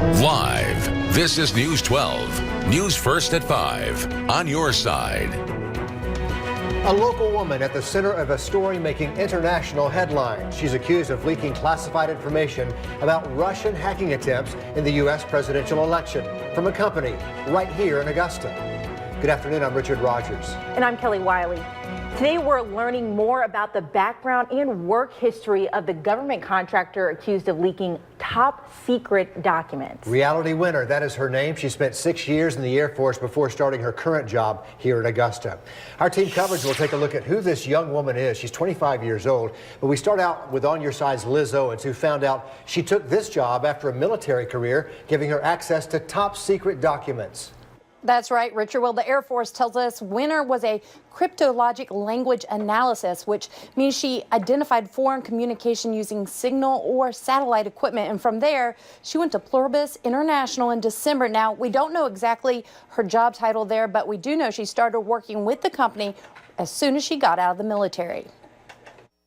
Live, this is News 12. News first at 5 on your side. A local woman at the center of a story making international headlines. She's accused of leaking classified information about Russian hacking attempts in the U.S. presidential election from a company right here in Augusta. Good afternoon, I'm Richard Rogers. And I'm Kelly Wiley. Today we're learning more about the background and work history of the government contractor accused of leaking top secret documents. Reality Winner, that is her name. She spent 6 years in the Air Force before starting her current job here in Augusta. Our team coverage will take a look at who this young woman is. She's 25 years old, but we start out with On Your Side's Liz Owens, who found out she took this job after a military career, giving her access to top secret documents. That's right, Richard. Well, the Air Force tells us Winner was a cryptologic language analysis, which means she identified foreign communication using signal or satellite equipment. And from there, she went to Pluribus International in December. Now, we don't know exactly her job title there, but we do know she started working with the company as soon as she got out of the military.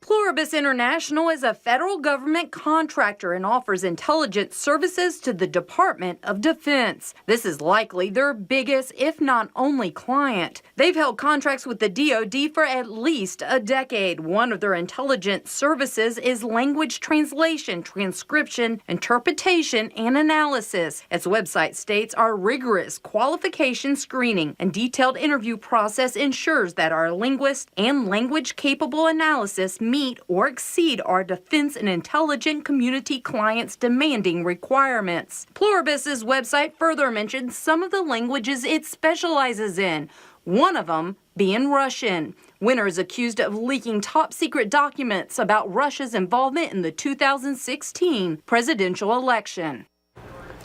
Pluribus International is a federal government contractor and offers intelligence services to the Department of Defense. This is likely their biggest, if not only, client. They've held contracts with the DoD for at least a decade. One of their intelligence services is language translation, transcription, interpretation, and analysis. Its website states our rigorous qualification screening and detailed interview process ensures that our linguist and language-capable analysis meet or exceed our defense and intelligence community clients' demanding requirements. Pluribus's website further mentions some of the languages it specializes in, one of them being Russian. Winner is accused of leaking top secret documents about Russia's involvement in the 2016 presidential election.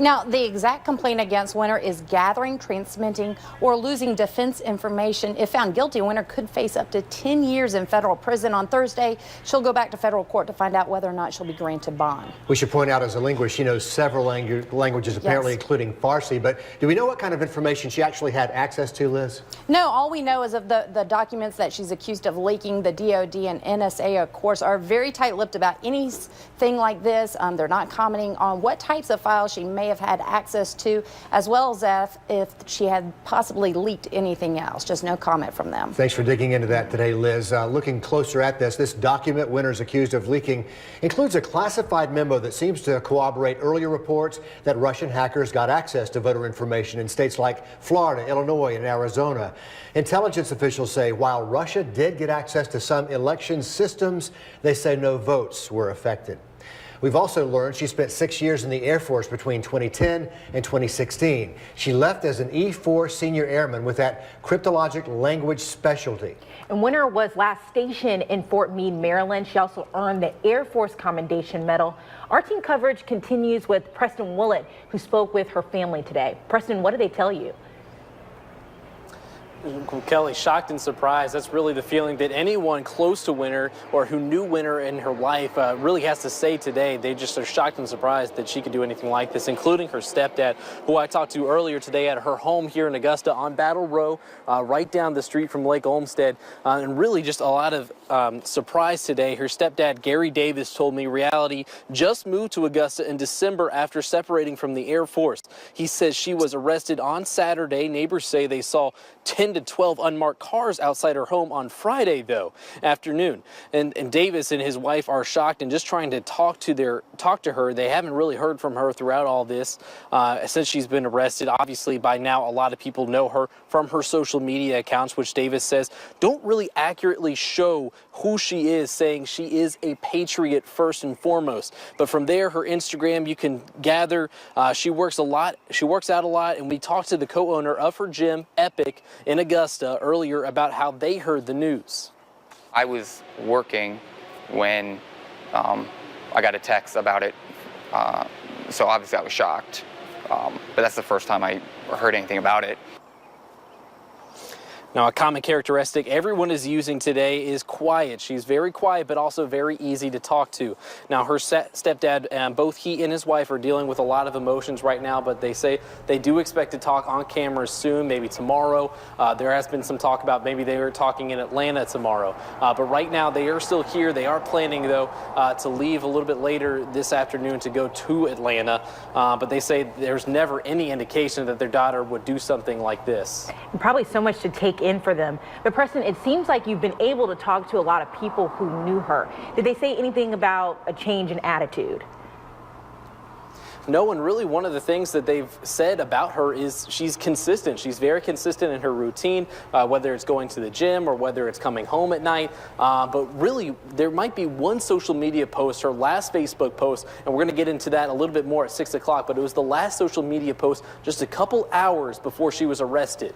Now, the exact complaint against Winner is gathering, transmitting, or losing defense information. If found guilty, Winner could face up to 10 years in federal prison. On Thursday, she'll go back to federal court to find out whether or not she'll be granted bond. We should point out, as a linguist, she knows several languages, apparently, yes, including Farsi. But do we know what kind of information she actually had access to, Liz? No, all we know is of the documents that she's accused of leaking. The DoD and NSA, of course, are very tight-lipped about anything like this. They're not commenting on what types of files she may have had access to, as well as if she had possibly leaked anything else. Just no comment from them. Thanks for digging into that today, Liz. Looking closer at this document Winner's accused of leaking includes a classified memo that seems to corroborate earlier reports that Russian hackers got access to voter information in states like Florida, Illinois, and Arizona. Intelligence officials say while Russia did get access to some election systems, they say no votes were affected. We've also learned she spent 6 years in the Air Force between 2010 and 2016. She left as an E-4 senior airman with that cryptologic language specialty. And Winner was last stationed in Fort Meade, Maryland. She also earned the Air Force Commendation Medal. Our team coverage continues with Preston Willett, who spoke with her family today. Preston, what did they tell you? Kelly, shocked and surprised. That's really the feeling that anyone close to Winner or who knew Winner in her life really has to say today. They just are shocked and surprised that she could do anything like this, including her stepdad, who I talked to earlier today at her home here in Augusta on Battle Row, right down the street from Lake Olmsted. And really just a lot of surprise today. Her stepdad, Gary Davis, told me Reality just moved to Augusta in December after separating from the Air Force. He says she was arrested on Saturday. Neighbors say they saw 10 to 12 unmarked cars outside her home on Friday, though, afternoon. And Davis and his wife are shocked and just trying to talk to her. They haven't really heard from her throughout all this since she's been arrested. Obviously, by now, a lot of people know her from her social media accounts, which Davis says don't really accurately show who she is, saying she is a patriot first and foremost. But from there, her Instagram, you can gather she works a lot. She works out a lot, and we talked to the co-owner of her gym, Epic, in Augusta earlier about how they heard the news. I was working when I got a text about it, so obviously I was shocked, but that's the first time I heard anything about it. Now, a common characteristic everyone is using today is quiet. She's very quiet, but also very easy to talk to. Now, her stepdad, both he and his wife are dealing with a lot of emotions right now, but they say they do expect to talk on camera soon, maybe tomorrow. There has been some talk about maybe they were talking in Atlanta tomorrow. But right now, they are still here. They are planning, though, to leave a little bit later this afternoon to go to Atlanta. But they say there's never any indication that their daughter would do something like this. And probably so much to take in for them. But Preston, it seems like you've been able to talk to a lot of people who knew her. Did they say anything about a change in attitude? No, and really one of the things that they've said about her is she's consistent. She's very consistent in her routine, whether it's going to the gym or whether it's coming home at night. But really, there might be one social media post, her last Facebook post, and we're going to get into that a little bit more at 6 o'clock, but it was the last social media post just a couple hours before she was arrested.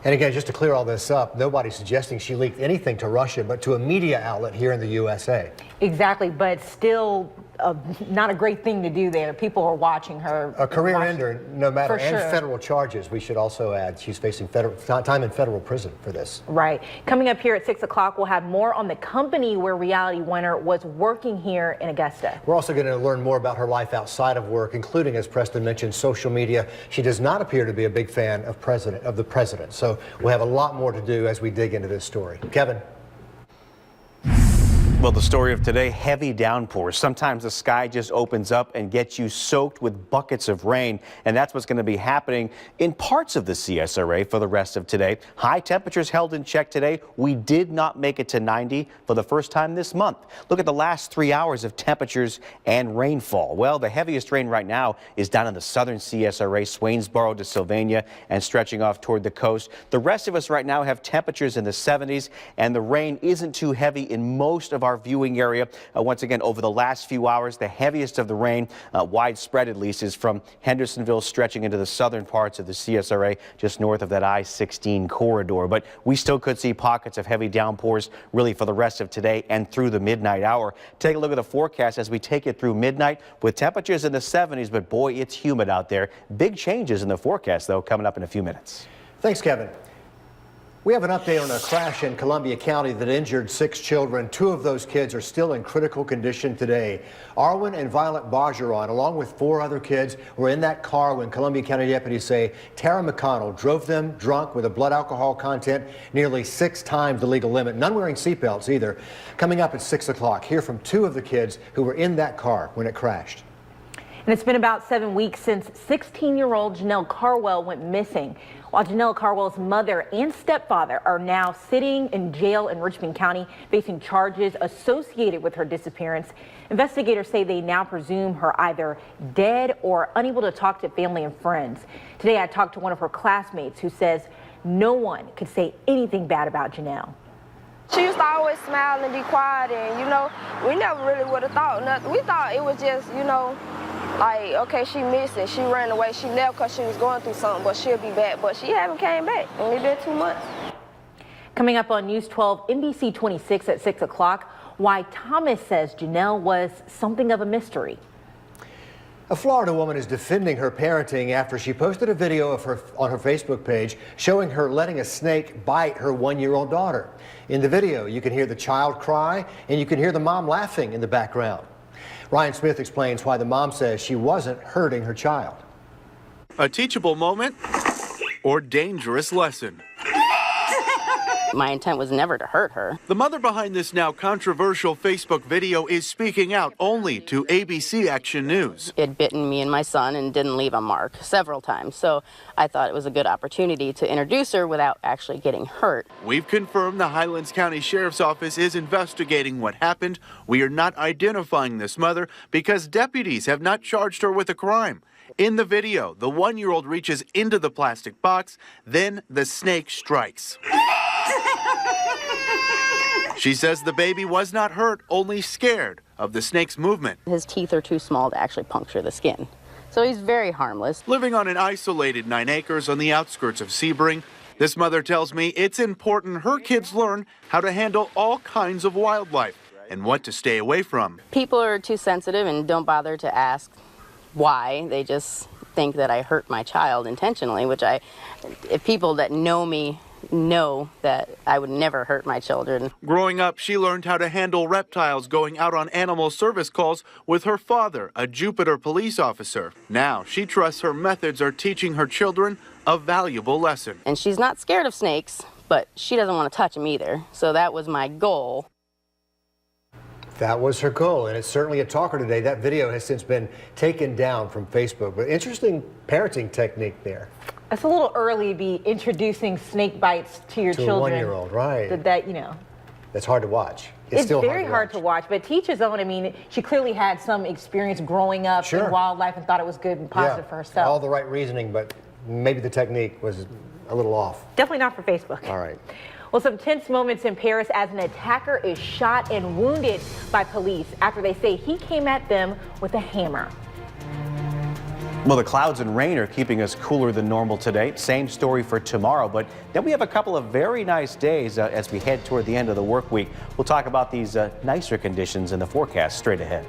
And again, just to clear all this up, nobody's suggesting she leaked anything to Russia, but to a media outlet here in the USA. Exactly, but still not a great thing to do there. People are watching her. A career ender, no matter, and sure. federal charges, we should also add. She's facing time in federal prison for this. Right. Coming up here at 6 o'clock, we'll have more on the company where Reality Winner was working here in Augusta. We're also going to learn more about her life outside of work, including, as Preston mentioned, social media. She does not appear to be a big fan of the president. So we'll have a lot more to do as we dig into this story. Kevin. Well, the story of today, heavy downpours. Sometimes the sky just opens up and gets you soaked with buckets of rain. And that's what's going to be happening in parts of the CSRA for the rest of today. High temperatures held in check today. We did not make it to 90 for the first time this month. Look at the last 3 hours of temperatures and rainfall. Well, the heaviest rain right now is down in the southern CSRA, Swainsboro to Sylvania, and stretching off toward the coast. The rest of us right now have temperatures in the 70s, and the rain isn't too heavy in most of our viewing area. Once again, over the last few hours, the heaviest of the rain, widespread at least, is from Hendersonville stretching into the southern parts of the CSRA, just north of that I-16 corridor. But we still could see pockets of heavy downpours really for the rest of today and through the midnight hour. Take a look at the forecast as we take it through midnight with temperatures in the 70s, but boy, it's humid out there. Big changes in the forecast, though, coming up in a few minutes. Thanks, Kevin. We have an update on a crash in Columbia County that injured 6 children. 2 of those kids are still in critical condition today. Arwen and Violet Bajaron, along with 4 other kids, were in that car when Columbia County deputies say Tara McConnell drove them drunk with a blood alcohol content nearly 6 times the legal limit. None wearing seatbelts either. Coming up at 6 o'clock, hear from 2 of the kids who were in that car when it crashed. And it's been about 7 weeks since 16-year-old Janelle Carwell went missing. While Janelle Carwell's mother and stepfather are now sitting in jail in Richmond County facing charges associated with her disappearance, investigators say they now presume her either dead or unable to talk to family and friends. Today I talked to one of her classmates who says no one could say anything bad about Janelle. She used to always smile and be quiet, and we never really would have thought nothing. We thought it was just, like, okay, she missed it. She ran away. She left because she was going through something, but she'll be back. But she haven't came back. Only been 2 months. Coming up on News 12, NBC 26 at 6 o'clock, why Thomas says Janelle was something of a mystery. A Florida woman is defending her parenting after she posted a video of her on her Facebook page showing her letting a snake bite her 1-year-old daughter. In the video, you can hear the child cry and you can hear the mom laughing in the background. Ryan Smith explains why the mom says she wasn't hurting her child. A teachable moment or dangerous lesson. My intent was never to hurt her. The mother behind this now controversial Facebook video is speaking out only to ABC Action News. It had bitten me and my son and didn't leave a mark several times, so I thought it was a good opportunity to introduce her without actually getting hurt. We've confirmed the Highlands County Sheriff's Office is investigating what happened. We are not identifying this mother because deputies have not charged her with a crime. In the video, the 1-year-old reaches into the plastic box, then the snake strikes. She says the baby was not hurt, only scared of the snake's movement. His teeth are too small to actually puncture the skin, so he's very harmless. Living on an isolated 9 acres on the outskirts of Sebring, this mother tells me it's important her kids learn how to handle all kinds of wildlife and what to stay away from. People are too sensitive and don't bother to ask why. They just think that I hurt my child intentionally, which if people that know me know that I would never hurt my children. Growing up, she learned how to handle reptiles going out on animal service calls with her father, a Jupiter police officer. Now she trusts her methods are teaching her children a valuable lesson. And she's not scared of snakes, but she doesn't want to touch them either. So that was my goal. That was her goal, and it's certainly a talker today. That video has since been taken down from Facebook, but interesting parenting technique there. It's a little early to be introducing snake bites to your children. To a 1-year-old, right. That, you know. It's hard to watch. It's still very hard to watch, but teach his own. I mean, she clearly had some experience growing up in wildlife and thought it was good and positive for herself. All the right reasoning, but maybe the technique was a little off. Definitely not for Facebook. All right. Well, some tense moments in Paris as an attacker is shot and wounded by police after they say he came at them with a hammer. Well, the clouds and rain are keeping us cooler than normal today. Same story for tomorrow, but then we have a couple of very nice days as we head toward the end of the work week. We'll talk about these nicer conditions in the forecast straight ahead.